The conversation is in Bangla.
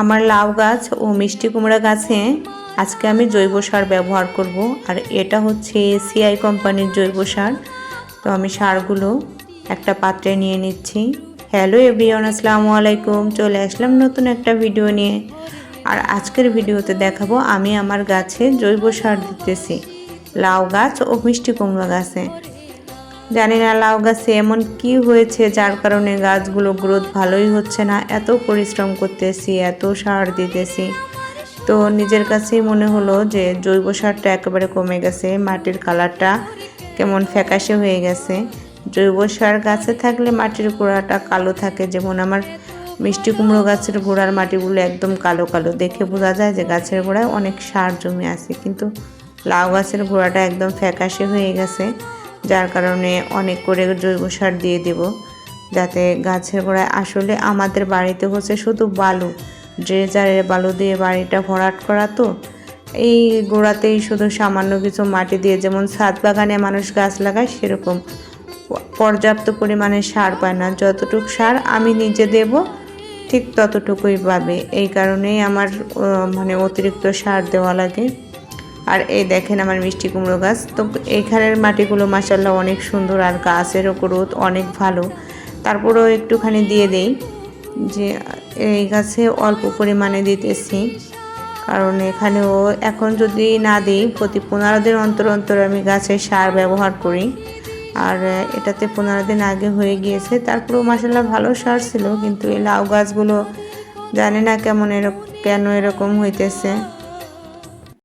আমার লাউ গাছ ও মিষ্টি কুমড়া গাছে আজকে আমি জৈব সার ব্যবহার করব। আর এটা হচ্ছে সিআই কোম্পানির জৈব সার। তো আমি সারগুলো একটা পাত্রে নিয়ে নিচ্ছি। হ্যালো এভরিওয়ান, আসসালামু আলাইকুম। চলে আসলাম নতুন একটা ভিডিও নিয়ে। আর আজকের ভিডিওতে দেখাবো আমি আমার গাছে জৈব সার দিতেছি লাউ গাছ ও মিষ্টি কুমড়া গাছে। জানি না লাউ গাছে এমন কি হয়েছে যার কারণে গাছগুলো গ্রোথ ভালোই হচ্ছে না। এত পরিশ্রম করতেছি, এত সার দিতেছি, তো নিজের কাছেই মনে হলো যে জৈব সারটা একেবারে কমে গেছে, মাটির কালারটা কেমন ফ্যাকাশে হয়ে গেছে। জৈব সার গাছে থাকলে মাটির গোড়াটা কালো থাকে, যেমন আমার মিষ্টি কুমড়ো গাছের গোড়ার মাটিগুলো একদম কালো কালো, দেখে বোঝা যায় যে গাছের গোড়ায় অনেক সার জমে আছে। কিন্তু লাউ গাছের গোড়াটা একদম ফ্যাকাশে হয়ে গেছে, যার কারণে অনেক করে জৈব সার দিয়ে দেব, যাতে গাছের গোড়ায়, আসলে আমাদের বাড়িতে হচ্ছে শুধু বালু, ড্রেজারের বালু দিয়ে বাড়িটা ভরাট করা, তো এই গোড়াতেই শুধু সামান্য কিছু মাটি দিয়ে, যেমন ছাদ বাগানে মানুষ গাছ লাগায় সেরকম পর্যাপ্ত পরিমাণে সার পায় না। যতটুকু সার আমি নিজে দেব ঠিক ততটুকুই পাবে। এই কারণেই আমার অতিরিক্ত সার দেওয়া লাগে। আর এই দেখেন আমার মিষ্টি কুমড়ো গাছ, তো এইখানের মাটিগুলো মাশাআল্লাহ অনেক সুন্দর, আর গাছেরও গ্রোথ অনেক ভালো। তারপরেও একটুখানি দিয়ে দেই, যে এই গাছে অল্প পরিমাণে দিতেছি, কারণ এখানেও এখন যদি না দিই প্রতি 15 দিন অন্তর অন্তর আমি গাছের সার ব্যবহার করি। আর এটাতে 15 দিন আগে হয়ে গিয়েছে, তারপরেও মাশাআল্লাহ ভালো সার ছিল। কিন্তু এই লাউ গাছগুলো জানি না কেন এরকম হইতেছে।